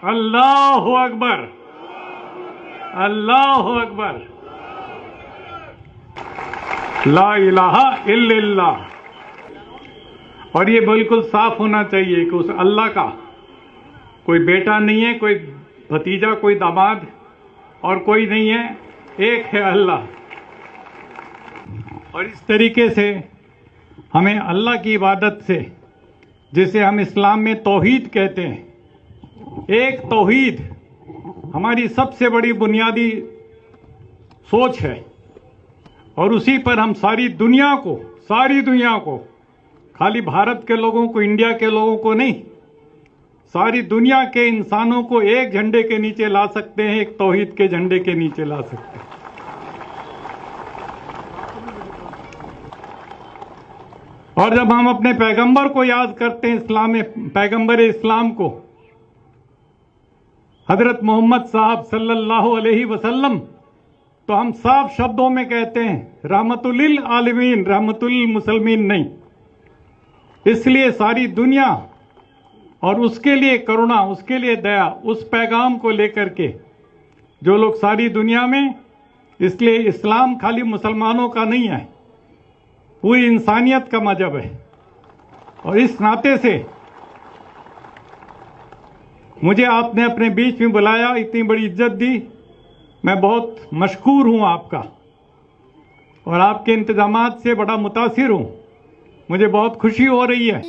اللہ اکبر، اللہ اکبر، لا الہ الا اللہ۔ اور یہ بالکل صاف ہونا چاہیے کہ اس اللہ کا کوئی بیٹا نہیں ہے، کوئی بھتیجا، کوئی داماد اور کوئی نہیں ہے، ایک ہے اللہ۔ اور اس طریقے سے ہمیں اللہ کی عبادت سے، جسے ہم اسلام میں توحید کہتے ہیں، ایک توحید ہماری سب سے بڑی بنیادی سوچ ہے، اور اسی پر ہم ساری دنیا کو خالی بھارت کے لوگوں کو، انڈیا کے لوگوں کو نہیں، ساری دنیا کے انسانوں کو ایک جھنڈے کے نیچے لا سکتے ہیں، ایک توحید کے جھنڈے کے نیچے لا سکتے ہیں۔ اور جب ہم اپنے پیغمبر کو یاد کرتے ہیں، پیغمبر اسلام کو، حضرت محمد صاحب صلی اللہ علیہ وسلم، تو ہم صاف شبدوں میں کہتے ہیں رحمت للعالمین، رحمت للمسلمین نہیں۔ اس لیے ساری دنیا اور اس کے لیے کرونا، اس کے لیے دیا، اس پیغام کو لے کر کے جو لوگ ساری دنیا میں، اس لیے اسلام خالی مسلمانوں کا نہیں ہے، پوری انسانیت کا مذہب ہے۔ اور اس ناطے سے مجھے آپ نے اپنے بیچ میں بلایا، اتنی بڑی عزت دی، میں بہت مشکور ہوں آپ کا، اور آپ کے انتظامات سے بڑا متاثر ہوں، مجھے بہت خوشی ہو رہی ہے۔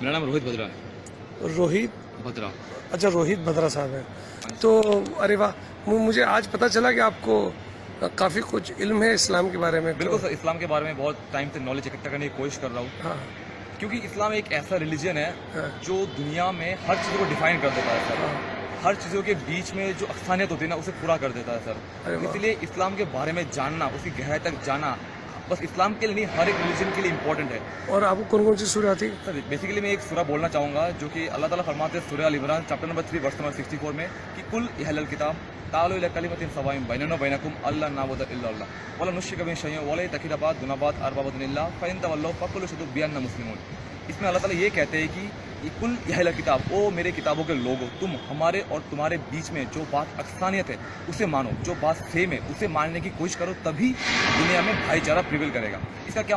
میرا نام روہت بدرا ہے۔ روہت بدرا؟ اچھا، روہت بدرا صاحب ہیں۔ تو ارے واہ، مجھے آج پتہ چلا کہ آپ کو کافی کچھ علم ہے اسلام کے بارے میں۔ بالکل سر، اسلام کے بارے میں بہت ٹائم سے نالج اکٹھا کرنے کی کوشش کر رہا ہوں۔ ہاں، کیونکہ اسلام ایک ایسا ریلیجن ہے جو دنیا میں ہر چیز کو ڈیفائن کر دیتا ہے سر، ہر چیزوں کے بیچ میں جو اقسانیت ہوتی ہے نا، اسے پورا کر دیتا ہے سر۔ اس لیے اسلام کے بارے میں جاننا، اس کی گہرائی تک جانا، بس اسلام کے لیے نہیں، ہر ایک ریلیجن کے لیے امپورٹنٹ ہے۔ اور آپ کو کون کون سی سورہ آتی ہے؟ سر بیسیکلی میں ایک سورہ بولنا چاہوں گا جو کہ اللہ تعالیٰ فرماتے ہیں سورہ ال عمران چیپٹر نمبر 3 ورس نمبر 64 میں کہ کل اہل الکتاب تعالوا الی کلمۃ سواء بیننا وبینکم الا نعبد الا اللہ ولا نشرک به شیئا ولا یتخذ بعضنا دون بعض اربابا من اللہ فإن تولوا فقولوا اشهدوا بأننا مسلمون۔ اس میں اللہ تعالیٰ یہ کہتے ہیں کہ کل اہل الکتاب، او میرے کتابوں کے لوگوں، تم ہمارے اور تمہارے بیچ میں جو بات اقسانیت ہے اسے مانو، جو بات سیم ہے اسے ماننے کی کوشش کرو، تبھی دنیا میں بھائی چارہ پریویل کرے گا۔ اس کا کیا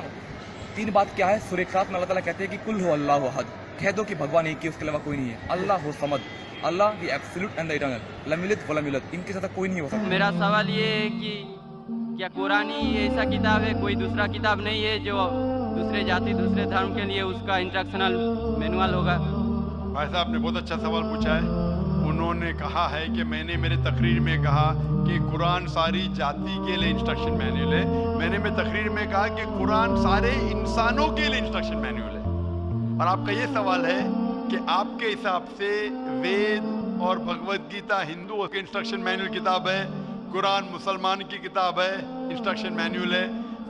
تین بات کیا ہے؟ سورہ اخلاص میں اللہ تعالیٰ کہتے ہیں کہ کل ہو اللہ احد، کہہ دو کہ بھگوان ایک ہی، اس کے علاوہ کوئی نہیں ہے۔ اللہ ہو صمد، اللہ the absolute and the eternal, لم یلد ولم یولد، ان کے ساتھ کوئی نہیں ہو سکتا۔ میرا سوال یہ ہے کہ کیا قرآن ہی ایسا کتاب ہے، کوئی دوسرا کتاب نہیں ہے جو دوسرے جاتی دوسرے دھرم کے لیے اس کا انسٹرکشنل مینوئل ہوگا؟ بھائی صاحب نے بہت اچھا سوال پوچھا ہے۔ انہوں نے کہا ہے کہ میں نے میرے تقریر میں کہا کہ قرآن ساری جاتی کے لیے انسٹرکشن مینوئل ہے۔ میں نے میری تقریر میں کہا کہ قرآن سارے انسانوں کے لیے انسٹرکشن مینوئل ہے۔ اور آپ کا یہ سوال ہے کہ آپ کے حساب سے وید اور بھگوت گیتا ہندو کے انسٹرکشن مینوئل کتاب ہے، قرآن مسلمان کی کتاب ہے، انسٹرکشن مینوئل ہے،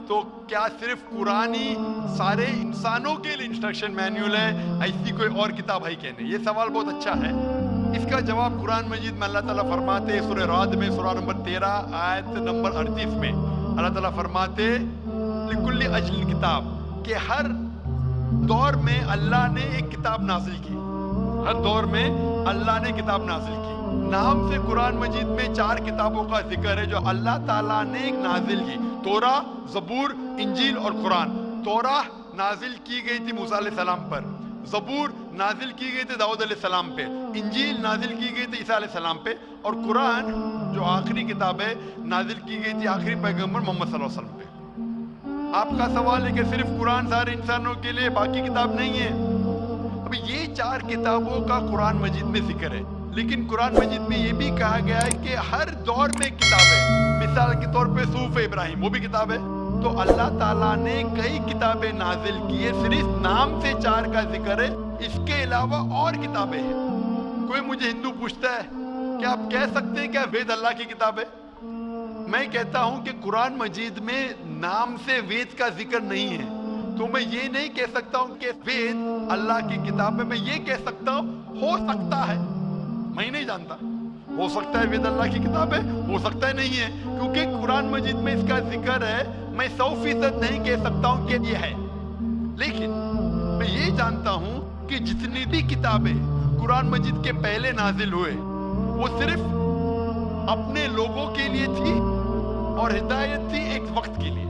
تو کیا صرف قرآن ہی سارے انسانوں کے لیے انسٹرکشن مینوئل ہے، ایسی کوئی اور کتاب ہے کہ نہیں؟ یہ سوال بہت اچھا ہے۔ اس کا جواب قرآن مجید میں اللہ تعالیٰ فرماتے ہیں، سورہ رعد میں سورہ نمبر 13 آیت نمبر 38 میں اللہ تعالیٰ فرماتے لکل اجل کتاب، کہ ہر دور میں اللہ نے ایک کتاب نازل کی، ہر دور میں اللہ نے کتاب نازل کی۔ نام سے قرآن مجید میں 4 کتابوں کا ذکر ہے جو اللہ تعالیٰ نے نازل کی، توراہ، زبور، انجیل اور قرآن۔ توراہ نازل کی گئی تھی موسیٰ علیہ السلام پر، ज़बूर नाजिल की गई थी दाऊद अलैहिस्सलाम पे, इंजील नाजिल की गई थी ईसा अलैहिस्सलाम पे, और कुरान जो आखिरी किताब है नाजिल की गई थी आखिरी पैगंबर मोहम्मद सल्लल्लाहु अलैहि वसल्लम पे। आपका सवाल है कि सिर्फ कुरान सारे इंसानों के लिए, बाकी किताब नहीं है? अभी ये 4 किताबों का कुरान मजीद में जिक्र है, लेकिन कुरान मजीद में ये भी कहा गया है कि हर दौर में किताब है। मिसाल के तौर पे सूफ इब्राहिम, वो भी किताब है। तो अल्लाह ताला ने कई किताबें नाजिल की है, सिर्फ नाम से 4 का जिक्र है, इसके अलावा और किताबें हैं। कोई मुझे हिंदू पूछता है कि आप कह सकते हैं क्या वेद अल्लाह की किताब है? मैं कहता हूं कि कुरान मजीद में नाम से वेद का जिक्र नहीं है, तो मैं ये नहीं कह सकता हूं कि वेद अल्लाह की किताब है। मैं ये कह सकता हूं हो सकता है, मैं नहीं जानता, हो सकता है वेद अल्लाह की किताब है, हो सकता है नहीं है, क्योंकि कुरान मजीद में इसका जिक्र है। मैं 100% नहीं कह सकता हूं कि ये है, लेकिन मैं ये जानता हूं कि जितनी भी किताबें कुरान मजीद के पहले नाजिल हुए वो सिर्फ अपने लोगों के लिए थी और हिदायत थी एक वक्त के लिए।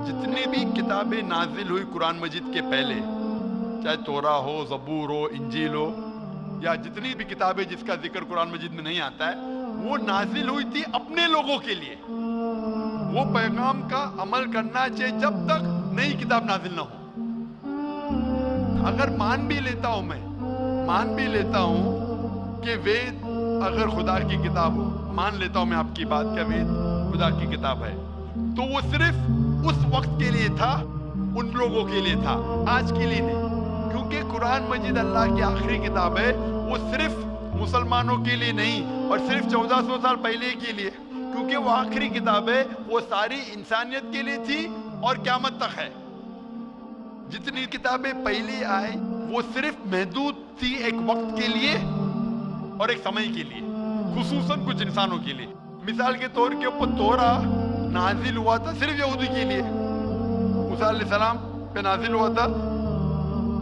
जितनी भी किताबें नाजिल हुई कुरान मजीद के पहले, चाहे तोरा हो, ज़बूर हो, इंजील हो, या जितनी भी किताबें जिसका जिक्र कुरान मजीद में नहीं आता है, वो नाजिल हुई थी अपने लोगों के लिए। वो पैगाम का अमल करना चाहिए जब तक नई किताब नाजिल ना हो। अगर मान भी लेता हूं, मैं मान भी लेता हूं कि वेद अगर खुदा की किताब हो, मान लेता हूं मैं आपकी बात कि वेद खुदा की किताब है, तो वो सिर्फ उस वक्त के लिए था, उन लोगों के लिए था, आज के लिए नहीं। क्योंकि कुरान मजीद अल्लाह की आखिरी किताब है, वो सिर्फ मुसलमानों के लिए नहीं और सिर्फ 1400 साल पहले के लिए, क्योंकि वो आखिरी किताब है, वो सारी इंसानियत के लिए थी और क़यामत तक है। जितनी किताबें पहले आई वो सिर्फ महदूद थी एक वक्त के लिए और एक समय के लिए, खुसूसन कुछ इंसानों के लिए। मिसाल के तौर के ऊपर तोरा नाजिल हुआ था सिर्फ यहूदी के लिए, मूसा अलैहिस्सलाम पे नाजिल हुआ था,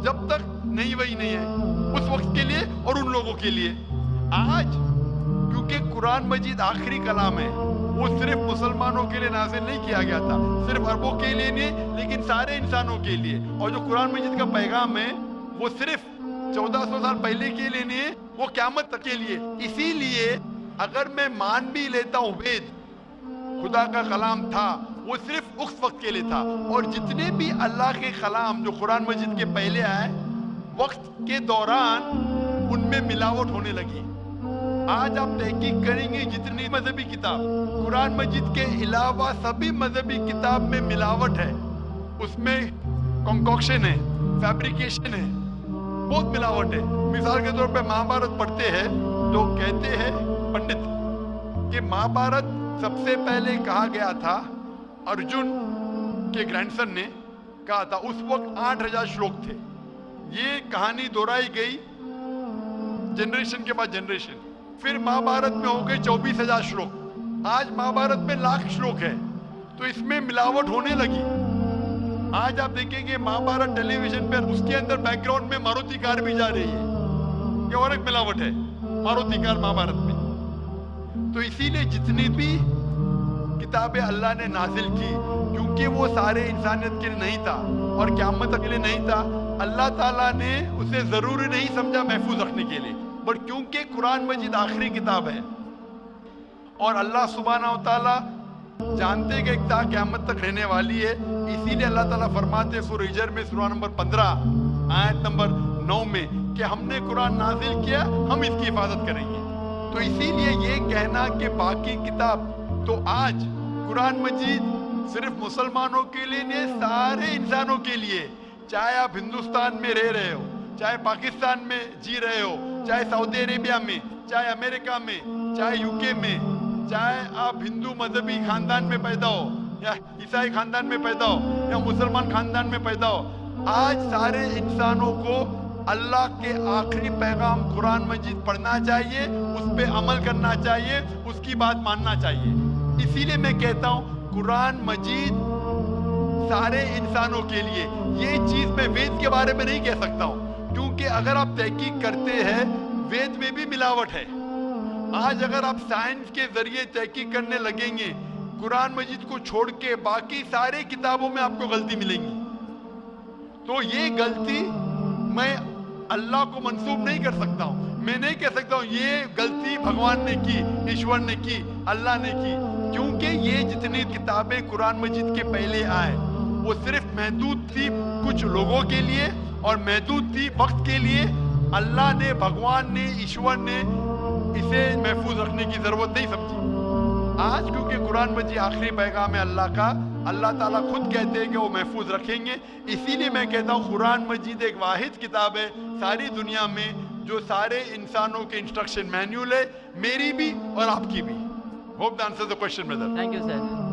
जब तक नहीं वही नहीं है, उस वक्त के लिए और उन लोगों के लिए। आज क्योंकि कुरान मजीद आखिरी कलाम है, वो सिर्फ मुसलमानों के लिए नाजिल नहीं किया गया था, सिर्फ अरबों के लिए नहीं, लेकिन सारे इंसानों के लिए। और जो कुरान मजीद का पैगाम है वो सिर्फ 1400 साल पहले के लिए नहीं है, वो क़यामत तक के लिए। इसीलिए अगर मैं मान भी लेता हूँ वेद खुदा का कलाम था, वो सिर्फ उस वक्त के लिए था, और जितने भी अल्लाह के कलाम जो कुरान मजीद के पहले आए, वक्त के दौरान उनमें मिलावट होने लगी। आज आप तहकीक करेंगे जितनी मजहबी किताब, कुरान मजीद के अलावा सभी मजहबी किताब में मिलावट है, उसमें कंकॉक्शन है, फैब्रिकेशन है, बहुत मिलावट है। मिसाल के तौर पे महाभारत पढ़ते हैं तो कहते हैं पंडित कि महाभारत सबसे पहले कहा गया था, अर्जुन के ग्रैंडसन ने कहा था, उस वक्त 8000 श्लोक थे। ये कहानी दोहराई गई जनरेशन के बाद जनरेशन, फिर महाभारत में हो गए 24,000 श्लोक, आज महाभारत में लाख श्लोक है, तो इसमें मिलावट होने लगी। आज आप देखेंगे महाभारत टेलीविजन पर, उसके अंदर बैकग्राउंड में मारुति कार भी जा रही है, ये और एक मिलावट है मारुति कार महाभारत में। तो इसीलिए जितनी भी किताबें अल्लाह ने नाजिल की, क्योंकि वो सारे इंसानियत के लिए नहीं था और क़यामत के लिए नहीं था, अल्लाह ताला ने उसे जरूरी नहीं समझा महफूज रखने के लिए, बट क्योंकि कुरान मजीद आखिरी किताब है और अल्लाह सुब्हानहू व तआला जानते कि क़यामत तक रहने वाली है, इसीलिए अल्लाह ताला फरमाते सूरह हिजर में सूरा नंबर 15 आयत नंबर 9 में कि हमने कुरान नाजिल किया, हम इसकी हिफाजत करेंगे। तो इसीलिए ये कहना कि बाकी किताब, तो आज कुरान मजीद सिर्फ मुसलमानों के लिए नहीं, सारे इंसानों के लिए, चाहे आप हिंदुस्तान में रह रहे हो, चाहे पाकिस्तान में जी रहे हो, चाहे सऊदी अरेबिया में, चाहे अमेरिका में, चाहे यूके में, चाहे आप हिंदू मजहबी खानदान में पैदा हो या ईसाई खानदान में पैदा हो या मुसलमान खानदान में पैदा हो, आज सारे इंसानों को अल्लाह के आखिरी पैगाम कुरान मजीद पढ़ना चाहिए, उस पे अमल करना चाहिए, उसकी बात मानना चाहिए। इसीलिए मैं कहता हूँ कुरान मजीद सारे इंसानों के लिए, ये चीज मैं वेद के बारे में नहीं कह सकता हूँ, क्योंकि अगर आप तहकीक करते हैं वेद में भी मिलावट है। आज अगर आप साइंस के जरिए तहकीक करने लगेंगे, कुरान मजीद को छोड़ के बाकी सारे किताबों में आपको गलती मिलेंगी। तो ये गलती मैं अल्लाह को मंसूब नहीं कर सकता हूँ. मैं नहीं कह सकता हूँ ये गलती भगवान ने की, ईश्वर ने की, अल्लाह ने की, क्योंकि ये जितनी किताबें कुरान मजीद के पहले आए वो सिर्फ महदूद थी कुछ लोगों के लिए और महदूद थी वक्त के लिए. अल्लाह ने, भगवान ने, ईश्वर ने इसे महफूज रखने की ज़रूरत नहीं समझी. आज क्योंकि कुरान मजीद आखिरी पैगाम है अल्लाह का, अल्लाह ताला खुद कहते हैं कि वो महफूज रखेंगे, इसीलिए मैं कहता हूँ कुरान मजीद एक वाहिद किताब है सारी दुनिया में जो सारे इंसानों के इंस्ट्रक्शन मैन्यूल है, मेरी भी और आपकी भी. Hope the answer the question brother. Thank you sir.